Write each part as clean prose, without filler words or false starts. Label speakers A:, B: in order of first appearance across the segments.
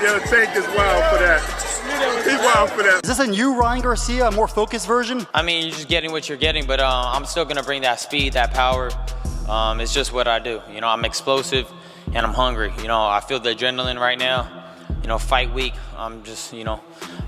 A: yo, Tank is wild for that. He's wild for that.
B: Is this a new Ryan Garcia, a more focused version?
C: I mean, you're just getting what you're getting, but I'm still gonna bring that speed, that power. It's just what I do. You know, I'm explosive and I'm hungry. You know, I feel the adrenaline right now. You know, fight week. I'm just, you know,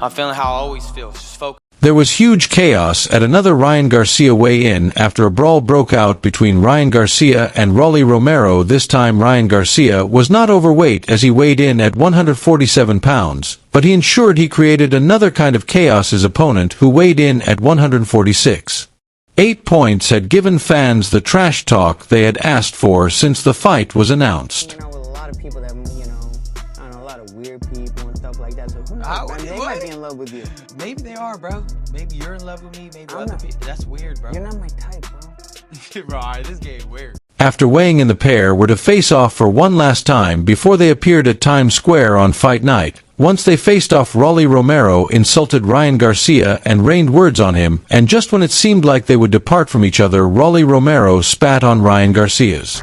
C: I'm feeling how I always feel. Just focus.
D: There was huge chaos at another Ryan Garcia weigh-in after a brawl broke out between Ryan Garcia and Rolly Romero. This time Ryan Garcia was not overweight as he weighed in at 147 pounds, but he ensured he created another kind of chaos his opponent who weighed in at 146. 8 points had given fans the trash talk they had asked for since the fight was announced.
E: You know, with a lot of people that, you know, I don't know, a lot of weird people and stuff like that, so who knows, man, they might be in love with you.
F: Maybe they are, bro. Maybe you're in love with me, maybe other people. That's weird, bro.
E: You're not my type, bro.
F: Bro, alright, this game weird.
D: After weighing in, the pair were to face off for one last time before they appeared at Times Square on fight night. Once they faced off, Rolly Romero insulted Ryan Garcia and rained words on him, and just when it seemed like they would depart from each other, Rolly Romero spat on Ryan Garcia's.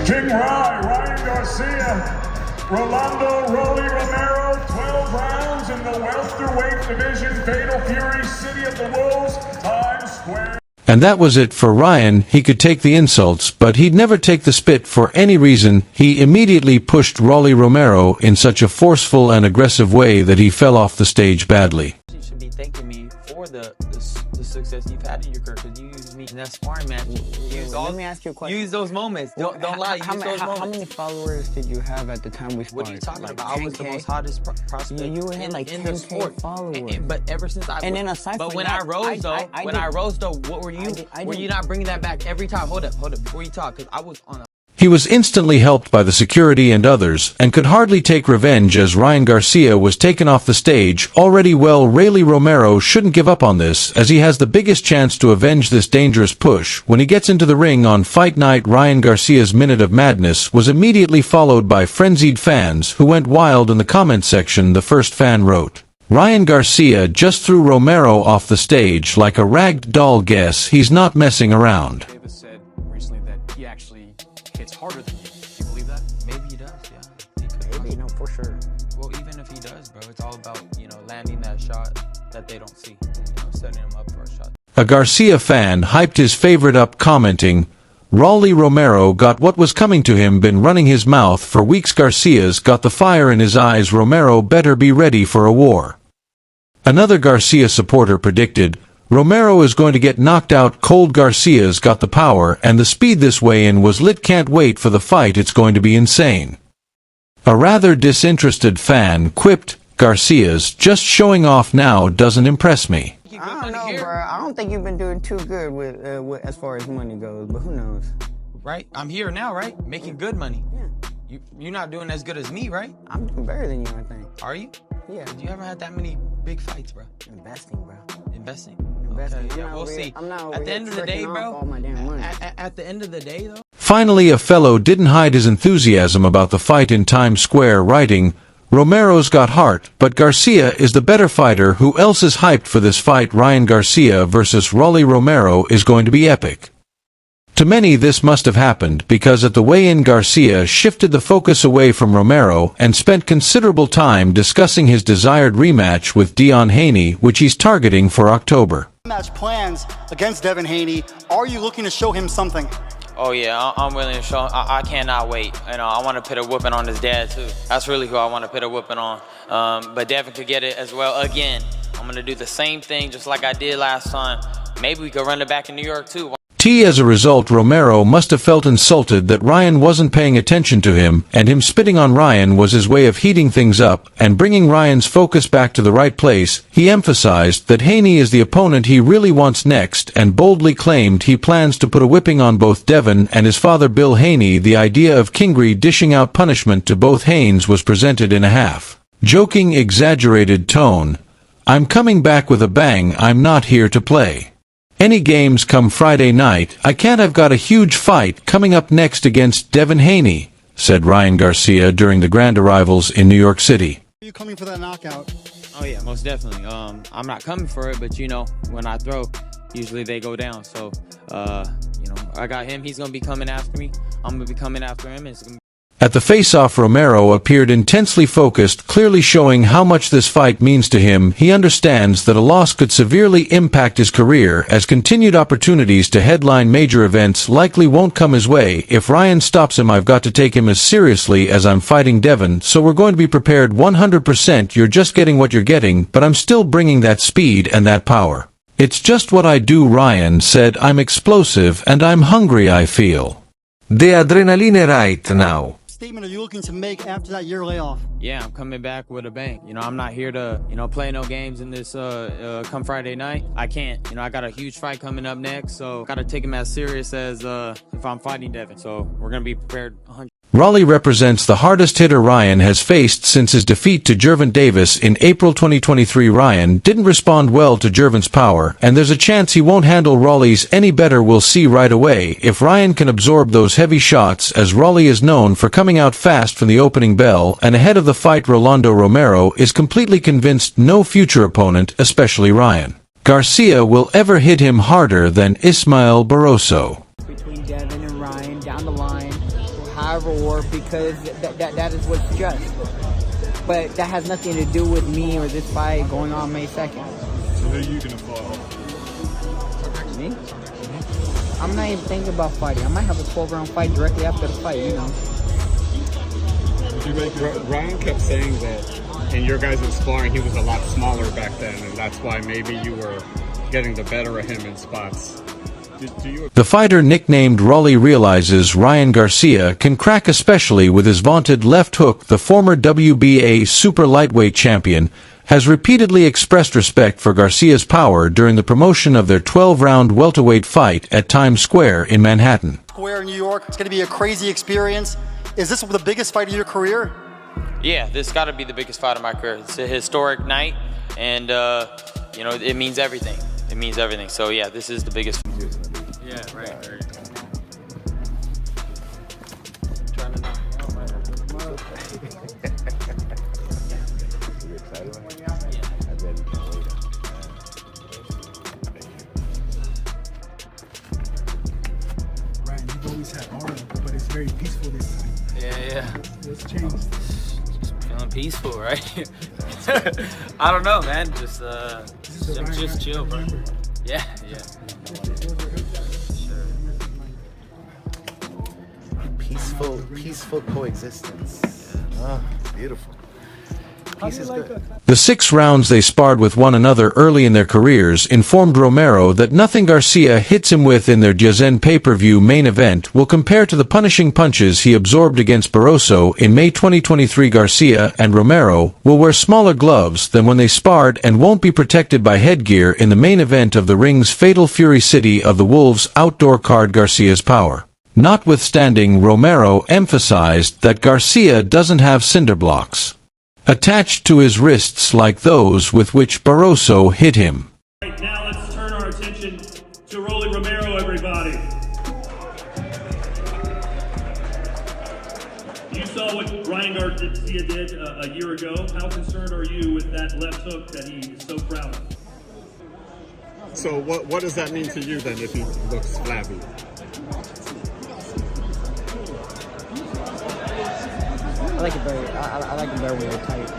A: King Ryan Garcia, Rolando Rolly Romero, 12 rounds in the welterweight division, Fatal Fury, City of the Wolves, Times Square.
D: And that was it for Ryan. He could take the insults, but he'd never take the spit for any reason. He immediately pushed Rolly Romero in such a forceful and aggressive way that he fell off the stage badly.
F: You should be thanking me for the success you've had in your career, because you used me in that sparring match.
E: Let me ask you a question.
F: Use those moments. Don't lie. Use those moments.
E: How many followers did you have at the time we sparred?
F: What are you talking
E: like
F: about?
E: 10K?
F: I was the most hottest prospect
E: you had like
F: in
E: 10K
F: the sport.
E: followers.
F: But ever since but when I rose though, what were you? Were you not bringing that back every time? Hold up. Before you talk, because I was on a...
D: He was instantly helped by the security and others, and could hardly take revenge as Ryan Garcia was taken off the stage. Already well, Rolly Romero shouldn't give up on this, as he has the biggest chance to avenge this dangerous push. When he gets into the ring on fight night, Ryan Garcia's minute of madness was immediately followed by frenzied fans who went wild in the comment section. The first fan wrote, "Ryan Garcia just threw Romero off the stage like a rag doll. Guess he's not messing around."
G: Davis said recently that he actually hits harder than you. Do you believe that?
F: Maybe he does, yeah. He could.
E: Maybe, no, for sure.
F: Well, even if he does, bro, it's all about, you know, landing that shot that they don't see. You know, setting him up for a shot.
D: A Garcia fan hyped his favorite up, commenting, "Rolly Romero got what was coming to him, been running his mouth for weeks. Garcia's got the fire in his eyes. Romero better be ready for a war." Another Garcia supporter predicted, "Romero is going to get knocked out cold. Garcia's got the power and the speed. This weigh-in was lit. Can't wait for the fight. It's going to be insane." A rather disinterested fan quipped, "Garcia's just showing off now. Doesn't impress me."
E: I don't know, bro. I don't think you've been doing too good with as far as money goes, but who knows?
F: Right? I'm here now, right? Making good money.
E: Yeah.
F: You're not doing as good as me, right?
E: I'm doing better than you, I think.
F: Are you?
E: Yeah.
F: You haven't had that many big fights, bro.
E: Investing, bro.
F: Investing?
E: Investing.
F: Okay, yeah, we'll see.
E: I'm not
F: at the end of the day, bro.
E: All my damn money.
F: At the end of the day, though.
D: Finally, a fellow didn't hide his enthusiasm about the fight in Times Square, writing, "Romero's got heart, but Garcia is the better fighter. Who else is hyped for this fight? Ryan Garcia versus Rolly Romero is going to be epic." To many, this must have happened because at the weigh-in, Garcia shifted the focus away from Romero and spent considerable time discussing his desired rematch with Haney, which he's targeting for October.
B: Match plans against Devin Haney. Are you looking to show him something?
C: Oh yeah, I'm willing to show. I cannot wait. You know, I want to put a whooping on his dad too. That's really who I want to put a whooping on. But Devin could get it as well. Again, I'm gonna do the same thing just like I did last time. Maybe we could run it back in New York too.
D: As a result, Romero must have felt insulted that Ryan wasn't paying attention to him, and him spitting on Ryan was his way of heating things up and bringing Ryan's focus back to the right place. He emphasized that Haney is the opponent he really wants next and boldly claimed he plans to put a whipping on both Devin and his father Bill Haney. The idea of Kingry dishing out punishment to both Haynes was presented in a half-joking, exaggerated tone. "I'm coming back with a bang. I'm not here to play." any games come Friday night, I can't. I've got a huge fight coming up next against Devin Haney, said Ryan Garcia during the grand arrivals in New York City.
B: Are you coming for that knockout?
C: Oh yeah, most definitely. I'm not coming for it, but you know, when I throw, usually they go down. So, you know, I got him. He's gonna be coming after me. I'm gonna be coming after him. It's gonna be
D: At the face-off, Romero appeared intensely focused, clearly showing how much this fight means to him. He understands that a loss could severely impact his career, as continued opportunities to headline major events likely won't come his way. If Ryan stops him, I've got to take him as seriously as I'm fighting Devin, so we're going to be prepared 100%. You're just getting what you're getting, but I'm still bringing that speed and that power. It's just what I do, Ryan said. I'm explosive and I'm hungry, I feel. The adrenaline right now.
B: Statement are you looking to make after that year layoff?
C: Yeah, I'm coming back with a bang. You know, I'm not here to, you know, play no games in this come Friday night. I can't. You know, I got a huge fight coming up next, so got to take him as serious as if I'm fighting Devin. So we're going to be prepared 100%.
D: Raleigh represents the hardest hitter Ryan has faced since his defeat to Gervonta Davis in April 2023. Ryan didn't respond well to Gervonta's power, and there's a chance he won't handle Raleigh's any better. We'll see right away if Ryan can absorb those heavy shots, as Raleigh is known for coming out fast from the opening bell. And ahead of the fight, Rolando Romero is completely convinced no future opponent, especially Ryan Garcia, will ever hit him harder than Ismael Barroso.
E: Between Devin and Ryan down the line, however, or because that is what's just. But that has nothing to do with me or this fight going on May 2nd.
A: So who are you gonna fight?
E: Me? I'm not even thinking about fighting. I might have a 12-round fight directly after the fight, you know.
H: Ryan kept saying that in your guys' sparring, he was a lot smaller back then, and that's why maybe you were getting the better of him in spots.
D: The fighter nicknamed Raleigh realizes Ryan Garcia can crack, especially with his vaunted left hook. The former WBA Super Lightweight champion has repeatedly expressed respect for Garcia's power during the promotion of their 12-round welterweight fight at Times Square in Manhattan.
B: Square in New York, it's going to be a crazy experience. Is this the biggest fight of your career?
C: Yeah, this got to be the biggest fight of my career. It's a historic night, and you know, it means everything. It means everything. So yeah, this is the biggest. Yeah, right. Trying to knock me out, right?
I: You excited?
C: Yeah.
I: I bet you can't wait.
J: Ryan, you've always had aura, but it's very peaceful this time.
C: Yeah.
J: What's changed?
C: Just feeling peaceful, right? I don't know, man. Just chill, bro. Yeah.
I: Peaceful coexistence. Oh, beautiful. Peace is good.
D: The 6 rounds they sparred with one another early in their careers informed Romero that nothing Garcia hits him with in their DAZN pay-per-view main event will compare to the punishing punches he absorbed against Barroso in May 2023. Garcia and Romero will wear smaller gloves than when they sparred and won't be protected by headgear in the main event of the ring's Fatal Fury City of the Wolves outdoor card. Garcia's power notwithstanding, Romero emphasized that Garcia doesn't have cinder blocks attached to his wrists like those with which Barroso hit him.
A: Right now, let's turn our attention to Rolly Romero, everybody. You saw what Ryan Garcia did a year ago. How concerned are you with that left hook that he is so proud of?
H: So what does that mean to you then if he looks flabby?
E: I like it better when they're tight.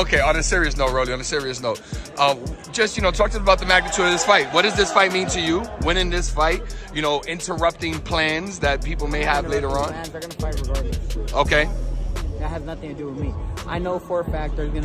K: Okay, on a serious note, Rolly, just, talk to us about the magnitude of this fight. What does this fight mean to you? Winning this fight, interrupting plans that people may have later on?
E: They're going to fight regardless.
K: Okay.
E: That has nothing to do with me. I know for a fact there's going to